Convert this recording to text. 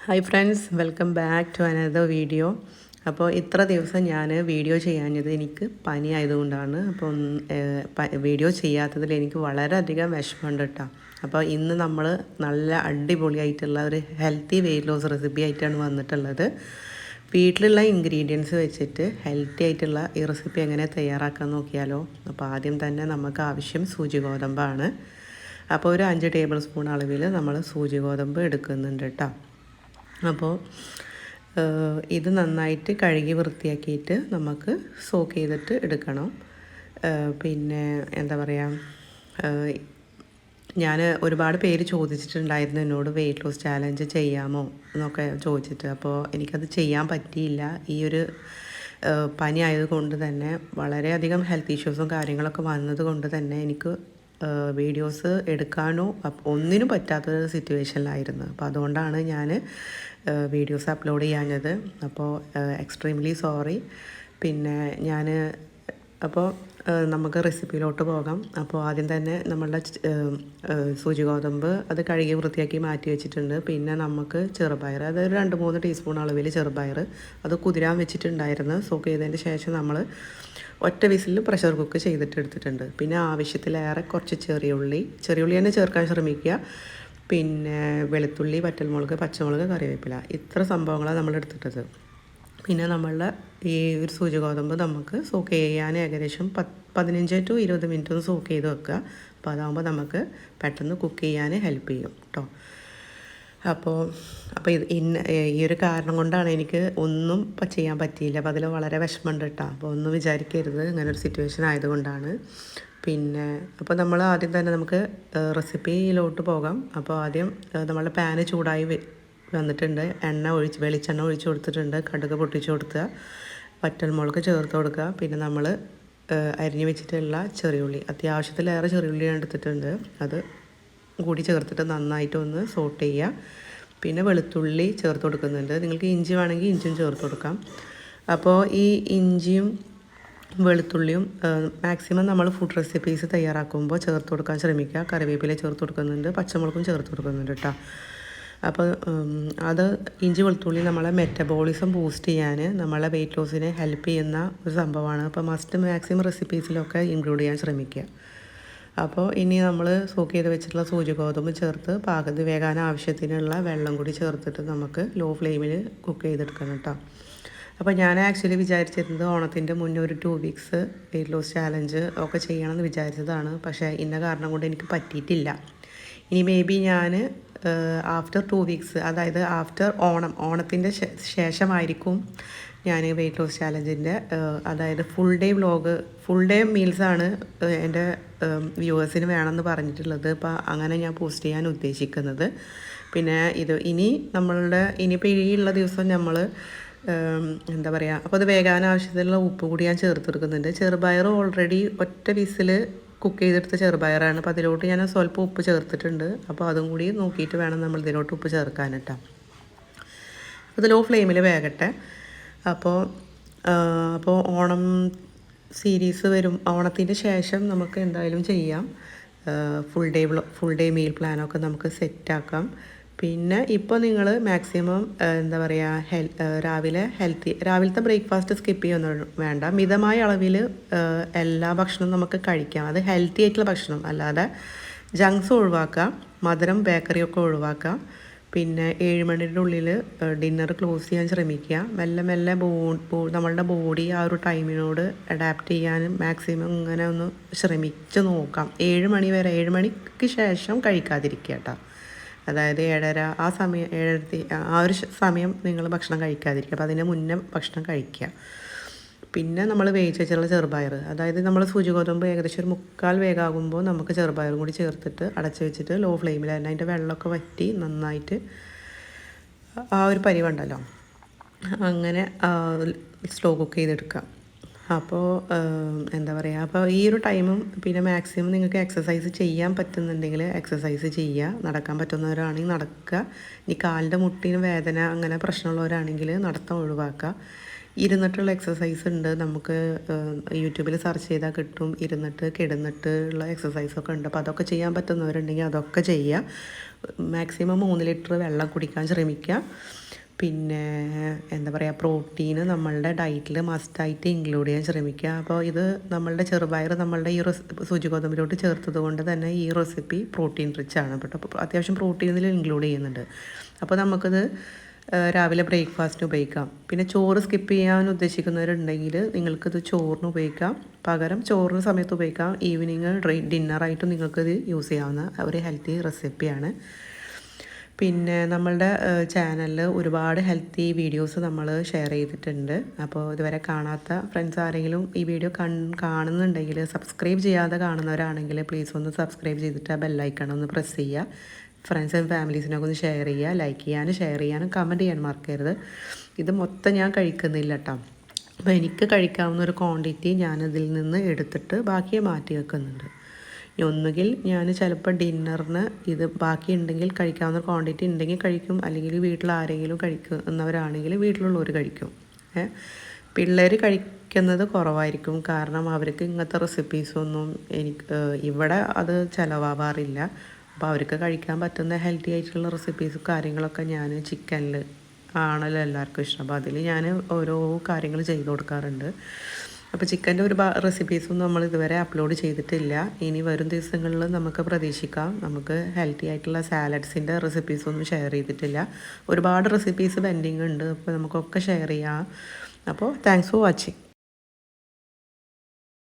Hi friends, welcome back to another video. അപ്പോൾ ഇത്ര ദിവസം ഞാൻ വീഡിയോ ചെയ്യാഞ്ഞത് എനിക്ക് പനി ആയതുകൊണ്ടാണ്. അപ്പോൾ വീഡിയോ ചെയ്യാത്തതിൽ എനിക്ക് വളരെയധികം വിഷമമുണ്ട് കേട്ടോ. അപ്പോൾ ഇന്ന് നമ്മൾ നല്ല അടിപൊളിയായിട്ടുള്ള ഒരു ഹെൽത്തി വെയിറ്റ് ലോസ് റെസിപ്പി ആയിട്ടാണ് വന്നിട്ടുള്ളത്. വീട്ടിലുള്ള ഇൻഗ്രീഡിയൻസ് വെച്ചിട്ട് ഹെൽത്തി ആയിട്ടുള്ള ഈ റെസിപ്പി എങ്ങനെ തയ്യാറാക്കാൻ നോക്കിയാലോ. അപ്പോൾ ആദ്യം തന്നെ നമുക്ക് ആവശ്യം സൂചി ഗോതമ്പാണ്. അപ്പോൾ ഒരു 5 ടേബിൾ സ്പൂൺ അളവിൽ നമ്മൾ സൂചി ഗോതമ്പ് എടുക്കുന്നുണ്ട് കേട്ടോ. അപ്പോൾ ഇത് നന്നായിട്ട് കഴുകി വൃത്തിയാക്കിയിട്ട് നമുക്ക് സോക്ക് ചെയ്തിട്ട് എടുക്കണം. പിന്നെ എന്താ പറയുക, ഞാൻ ഒരുപാട് പേര് ചോദിച്ചിട്ടുണ്ടായിരുന്നു എന്നോട് വെയിറ്റ് ലോസ് ചാലഞ്ച് ചെയ്യാമോ എന്നൊക്കെ ചോദിച്ചിട്ട്. അപ്പോൾ എനിക്കത് ചെയ്യാൻ പറ്റിയില്ല. ഈ ഒരു പനി ആയതുകൊണ്ട് തന്നെ വളരെയധികം ഹെൽത്ത് ഇഷ്യൂസും കാര്യങ്ങളൊക്കെ വന്നത് കൊണ്ട് തന്നെ എനിക്ക് വീഡിയോസ് എടുക്കാനോ ഒന്നിനും പറ്റാത്തൊരു സിറ്റുവേഷനിലായിരുന്നു. അപ്പോൾ അതുകൊണ്ടാണ് ഞാൻ വീഡിയോസ് അപ്ലോഡ് ചെയ്യാഞ്ഞത്. അപ്പോൾ എക്സ്ട്രീംലി സോറി. പിന്നെ ഞാൻ അപ്പോൾ നമുക്ക് റെസിപ്പിയിലോട്ട് പോകാം. അപ്പോൾ ആദ്യം തന്നെ നമ്മളുടെ സൂചി ഗോതമ്പ് അത് കഴുകി വൃത്തിയാക്കി മാറ്റി വെച്ചിട്ടുണ്ട്. പിന്നെ നമുക്ക് ചെറുപയർ, അതൊരു 2-3 ടീസ്പൂൺ അളവിൽ ചെറുപയർ അത് കുതിരാൻ വെച്ചിട്ടുണ്ടായിരുന്നു. സോക്ക് ചെയ്തതിന് ശേഷം നമ്മൾ ഒറ്റ വിസിലിൽ പ്രഷർ കുക്ക് ചെയ്തിട്ട് എടുത്തിട്ടുണ്ട്. പിന്നെ ആവശ്യത്തിലേറെ കുറച്ച് ചെറിയുള്ളി തന്നെ ചേർക്കാൻ ശ്രമിക്കുക. പിന്നെ വെളുത്തുള്ളി, വറ്റൽമുളക്, പച്ചമുളക്, കറിവേപ്പില, ഇത്ര സംഭവങ്ങളാണ് നമ്മൾ എടുത്തിട്ടത്. പിന്നെ നമ്മളുടെ ഈ ഒരു സൂചി ഗോതമ്പ് നമുക്ക് സോക്ക് ചെയ്യാൻ ഏകദേശം 15 to 20 മിനിറ്റ് ഒന്ന് സോക്ക് ചെയ്ത് വെക്കുക. അപ്പോൾ അതാകുമ്പോൾ നമുക്ക് പെട്ടെന്ന് കുക്ക് ചെയ്യാൻ ഹെൽപ്പ് ചെയ്യും കേട്ടോ. അപ്പോൾ ഈ ഒരു കാരണം കൊണ്ടാണ് എനിക്ക് ഒന്നും ചെയ്യാൻ പറ്റിയില്ല. അപ്പോൾ അതിൽ വളരെ വിഷമമുണ്ട് കേട്ടോ. അപ്പോൾ ഒന്നും വിചാരിക്കരുത്, ഇങ്ങനൊരു സിറ്റുവേഷൻ ആയതുകൊണ്ടാണ്. പിന്നെ അപ്പോൾ നമ്മൾ ആദ്യം തന്നെ നമുക്ക് റെസിപ്പിയിലോട്ട് പോകാം. അപ്പോൾ ആദ്യം നമ്മളുടെ പാന് ചൂടായി വന്നിട്ടുണ്ട്. വെളിച്ചെണ്ണ ഒഴിച്ച് കൊടുത്തിട്ടുണ്ട്. കടുക് പൊട്ടിച്ച് കൊടുക്കുക, വറ്റൽമുളക് ചേർത്ത് കൊടുക്കുക. പിന്നെ നമ്മൾ അരിഞ്ഞ് വെച്ചിട്ടുള്ള ചെറിയുള്ളി, അത്യാവശ്യത്തിലേറെ ചെറിയുള്ളി എടുത്തിട്ടുണ്ട്, അത് കൂടി ചേർത്തിട്ട് നന്നായിട്ടൊന്ന് സോട്ട് ചെയ്യുക. പിന്നെ വെളുത്തുള്ളി ചേർത്ത് കൊടുക്കുന്നുണ്ട്. നിങ്ങൾക്ക് ഇഞ്ചി വേണമെങ്കിൽ ഇഞ്ചിയും ചേർത്ത് കൊടുക്കാം. അപ്പോൾ ഈ ഇഞ്ചിയും വെളുത്തുള്ളിയും മാക്സിമം നമ്മൾ ഫുഡ് റെസിപ്പീസ് തയ്യാറാക്കുമ്പോൾ ചേർത്ത് കൊടുക്കാൻ ശ്രമിക്കുക. കറിവേപ്പില ചേർത്ത് കൊടുക്കുന്നുണ്ട്, പച്ചമുളകും ചേർത്ത് കൊടുക്കുന്നുണ്ട് കേട്ടോ. അപ്പോൾ അത് ഇഞ്ചി വെളുത്തുള്ളി നമ്മളെ മെറ്റബോളിസം ബൂസ്റ്റ് ചെയ്യാൻ, നമ്മളെ വെയിറ്റ് ലോസിനെ ഹെൽപ്പ് ചെയ്യുന്ന ഒരു സംഭവമാണ്. അപ്പോൾ മാക്സിമം റെസിപ്പീസിലൊക്കെ ഇൻക്ലൂഡ് ചെയ്യാൻ ശ്രമിക്കുക. അപ്പോൾ ഇനി നമ്മൾ സോക്ക് ചെയ്ത് വെച്ചിട്ടുള്ള സൂചി ഗോതമ്പ് ചേർത്ത് പാകത്തിന് വേകാൻ ആവശ്യത്തിനുള്ള വെള്ളം കൂടി ചേർത്തിട്ട് നമുക്ക് ലോ ഫ്ലെയിമിൽ കുക്ക് ചെയ്തെടുക്കണം കേട്ടോ. അപ്പോൾ ഞാൻ ആക്ച്വലി വിചാരിച്ചിരുന്നത് ഓണത്തിൻ്റെ മുന്നേ ഒരു 2 വീക്സ് വെയിറ്റ് ലോസ് ചാലഞ്ച് ഒക്കെ ചെയ്യണമെന്ന് വിചാരിച്ചതാണ്. പക്ഷേ ഇന്ന കാരണം കൊണ്ട് എനിക്ക് പറ്റിയിട്ടില്ല. ഇനി മേ ബി ഞാൻ ആഫ്റ്റർ 2 വീക്സ്, അതായത് ആഫ്റ്റർ ഓണത്തിൻ്റെ ശേഷമായിരിക്കും ഞാൻ വെയിറ്റ് ലോസ് ചാലഞ്ചിൻ്റെ, അതായത് ഫുൾ ഡേ മീൽസാണ് എൻ്റെ വ്യൂവേഴ്സിന് വേണമെന്ന് പറഞ്ഞിട്ടുള്ളത്. അപ്പോൾ അങ്ങനെ ഞാൻ പോസ്റ്റ് ചെയ്യാൻ ഉദ്ദേശിക്കുന്നത്. പിന്നെ ഇനിയിപ്പോൾ ഈ ഉള്ള ദിവസം നമ്മൾ എന്താ പറയുക, അപ്പോൾ അത് വേകാൻ ആവശ്യത്തിലുള്ള ഉപ്പ് കൂടി ഞാൻ ചേർത്തെടുക്കുന്നുണ്ട്. ചെറുപയർ ഓൾറെഡി ഒറ്റ വിസിൽ കുക്ക് ചെയ്തെടുത്ത ചെറുപയറാണ്. അപ്പോൾ അതിലോട്ട് ഞാൻ സ്വല്പം ഉപ്പ് ചേർത്തിട്ടുണ്ട്. അപ്പോൾ അതും കൂടി നോക്കിയിട്ട് വേണം നമ്മൾ ഇതിലോട്ട് ഉപ്പ് ചേർക്കാൻ കേട്ടോ. അത് ലോ ഫ്ലെയിമിൽ വേകട്ടെ. അപ്പോൾ ഓണം സീരീസ് വരും, ഓണത്തിൻ്റെ ശേഷം നമുക്ക് എന്തായാലും ചെയ്യാം. ഫുൾ ഡേ മീൽ പ്ലാനൊക്കെ നമുക്ക് സെറ്റാക്കാം. പിന്നെ ഇപ്പോൾ നിങ്ങൾ മാക്സിമം എന്താ പറയുക, രാവിലത്തെ ബ്രേക്ക്ഫാസ്റ്റ് സ്കിപ്പ് ചെയ്യുന്നൊന്നും വേണ്ട. മിതമായ അളവിൽ എല്ലാ ഭക്ഷണവും നമുക്ക് കഴിക്കാം. അത് ഹെൽത്തി ആയിട്ടുള്ള ഭക്ഷണം, അല്ലാതെ ജങ്ക്സ് ഒഴിവാക്കുക, മധുരം ബേക്കറിയൊക്കെ ഒഴിവാക്കുക. പിന്നെ 7 മണിയുടെ ഉള്ളിൽ ഡിന്നർ ക്ലോസ് ചെയ്യാൻ ശ്രമിക്കുക. മെല്ലെ നമ്മളുടെ ബോഡി ആ ഒരു ടൈമിനോട് അഡാപ്റ്റ് ചെയ്യാനും മാക്സിമം ഇങ്ങനെ ഒന്ന് ശ്രമിച്ച് നോക്കാം. 7 മണി വരെ, 7 മണിക്ക് ശേഷം കഴിക്കാതിരിക്കുക കേട്ടോ. അതായത് 7:30 ആ സമയം, 7:30 ആ ഒരു സമയം നിങ്ങൾ ഭക്ഷണം കഴിക്കാതിരിക്കുക. അപ്പോൾ അതിന് മുന്നേ ഭക്ഷണം കഴിക്കുക. പിന്നെ നമ്മൾ വേവിച്ച് വെച്ചുള്ള ചെറുപയർ, അതായത് നമ്മൾ സൂചി ഗോതമ്പ് ഏകദേശം ഒരു 3/4 വേഗാകുമ്പോൾ നമുക്ക് ചെറുപയറും കൂടി ചേർത്തിട്ട് അടച്ച് വെച്ചിട്ട് ലോ ഫ്ലെയിമിൽ തന്നെ അതിൻ്റെ വെള്ളമൊക്കെ വറ്റി നന്നായിട്ട് ആ ഒരു പരിവുണ്ടല്ലോ, അങ്ങനെ സ്ലോ കുക്ക് ചെയ്തെടുക്കാം. അപ്പോൾ എന്താ പറയുക, അപ്പോൾ ഈ ഒരു ടൈമും പിന്നെ മാക്സിമം നിങ്ങൾക്ക് എക്സസൈസ് ചെയ്യാൻ പറ്റുന്നുണ്ടെങ്കിൽ എക്സസൈസ് ചെയ്യുക. നടക്കാൻ പറ്റുന്നവരാണെങ്കിൽ നടക്കുക. ഇനി കാലിൻ്റെ മുട്ടിന് വേദന അങ്ങനെ പ്രശ്നമുള്ളവരാണെങ്കിൽ നടത്തം ഒഴിവാക്കുക. ഇരുന്നിട്ടുള്ള എക്സസൈസ് ഉണ്ട്. നമുക്ക് യൂട്യൂബിൽ സെർച്ച് ചെയ്താൽ കിട്ടും. ഇരുന്നിട്ട് കിടന്നിട്ട് ഉള്ള എക്സസൈസൊക്കെ ഉണ്ട്. അപ്പോൾ അതൊക്കെ ചെയ്യാൻ പറ്റുന്നവരുണ്ടെങ്കിൽ അതൊക്കെ ചെയ്യുക. മാക്സിമം 3 ലിറ്റർ വെള്ളം കുടിക്കാൻ ശ്രമിക്കുക. പിന്നെ എന്താ പറയുക, പ്രോട്ടീന് നമ്മളുടെ ഡയറ്റിൽ മസ്റ്റായിട്ട് ഇൻക്ലൂഡ് ചെയ്യാൻ ശ്രമിക്കുക. അപ്പോൾ ഇത് നമ്മളുടെ ചെറുപയർ നമ്മളുടെ ഈ സൂചി ഗോതമ്പിലോട്ട് ചേർത്തത് കൊണ്ട് തന്നെ ഈ റെസിപ്പി പ്രോട്ടീൻ റിച്ച് ആണ്. അപ്പോൾ അത്യാവശ്യം പ്രോട്ടീൻ ഇതിൽ ഇൻക്ലൂഡ് ചെയ്യുന്നുണ്ട്. അപ്പോൾ നമുക്കിത് രാവിലെ ബ്രേക്ക്ഫാസ്റ്റിന് ഉപയോഗിക്കാം. പിന്നെ ചോറ് സ്കിപ്പ് ചെയ്യാൻ ഉദ്ദേശിക്കുന്നവരുണ്ടെങ്കിൽ നിങ്ങൾക്കിത് ചോറിന് ഉപയോഗിക്കാം. പകരം ചോറിന് സമയത്ത് ഉപയോഗിക്കാം. ഈവനിങ് ഡിന്നറായിട്ടും നിങ്ങൾക്കിത് യൂസ് ചെയ്യാവുന്ന ഒരു ഹെൽത്തി റെസിപ്പിയാണ്. പിന്നെ നമ്മളുടെ ചാനലിൽ ഒരുപാട് ഹെൽത്തി വീഡിയോസ് നമ്മൾ ഷെയർ ചെയ്തിട്ടുണ്ട്. അപ്പോൾ ഇതുവരെ കാണാത്ത ഫ്രണ്ട്സ് ആരെങ്കിലും ഈ വീഡിയോ കാണുന്നുണ്ടെങ്കിൽ, സബ്സ്ക്രൈബ് ചെയ്യാതെ കാണുന്നവരാണെങ്കിൽ പ്ലീസ് ഒന്ന് സബ്സ്ക്രൈബ് ചെയ്തിട്ട് ആ ബെല്ലൈക്കൺ ഒന്ന് പ്രസ് ചെയ്യുക. ഫ്രണ്ട്സ് ആൻഡ് ഫാമിലീസിനൊക്കെ ഒന്ന് ഷെയർ ചെയ്യുക. ലൈക്ക് ചെയ്യാനും ഷെയർ ചെയ്യാനും കമൻറ്റ് ചെയ്യാനും മറക്കരുത്. ഇത് മൊത്തം ഞാൻ കഴിക്കുന്നില്ല കേട്ടോ. അപ്പോൾ എനിക്ക് കഴിക്കാവുന്ന ഒരു ക്വാണ്ടിറ്റി ഞാനിതിൽ നിന്ന് എടുത്തിട്ട് ബാക്കി മാറ്റി വെക്കുന്നുണ്ട്. ഒന്നുകിൽ ഞാൻ ചിലപ്പോൾ ഡിന്നറിന് ഇത് ബാക്കി ഉണ്ടെങ്കിൽ കഴിക്കാവുന്ന ക്വാണ്ടിറ്റി ഉണ്ടെങ്കിൽ കഴിക്കും. അല്ലെങ്കിൽ വീട്ടിൽ ആരെങ്കിലും കഴിക്കുന്നവരാണെങ്കിൽ വീട്ടിലുള്ളവർ കഴിക്കും. പിള്ളേർ കഴിക്കുന്നത് കുറവായിരിക്കും. കാരണം അവർക്ക് ഇങ്ങനത്തെ റെസിപ്പീസൊന്നും ഇവിടെ അത് ചിലവാകാറില്ല. അപ്പോൾ അവർക്ക് കഴിക്കാൻ പറ്റുന്ന ഹെൽത്തി ആയിട്ടുള്ള റെസിപ്പീസും കാര്യങ്ങളൊക്കെ ഞാൻ ചിക്കനിൽ ആണല്ലോ എല്ലാവർക്കും ഇഷ്ടം. അപ്പോൾ അതിൽ ഞാൻ ഓരോ കാര്യങ്ങൾ ചെയ്ത് കൊടുക്കാറുണ്ട്. അപ്പോൾ ചിക്കൻ്റെ ഒരു റെസിപ്പീസൊന്നും നമ്മൾ ഇതുവരെ അപ്ലോഡ് ചെയ്തിട്ടില്ല. ഇനി വരും ദിവസങ്ങളിൽ നമുക്ക് പ്രതീക്ഷിക്കാം. നമുക്ക് ഹെൽത്തി ആയിട്ടുള്ള സാലഡ്സിൻ്റെ റെസിപ്പീസൊന്നും ഷെയർ ചെയ്തിട്ടില്ല. ഒരുപാട് റെസിപ്പീസ് പെൻഡിങ് ഉണ്ട്. അപ്പോൾ നമുക്കൊക്കെ ഷെയർ ചെയ്യാം. അപ്പോൾ താങ്ക്സ് ഫോർ വാച്ചിങ്.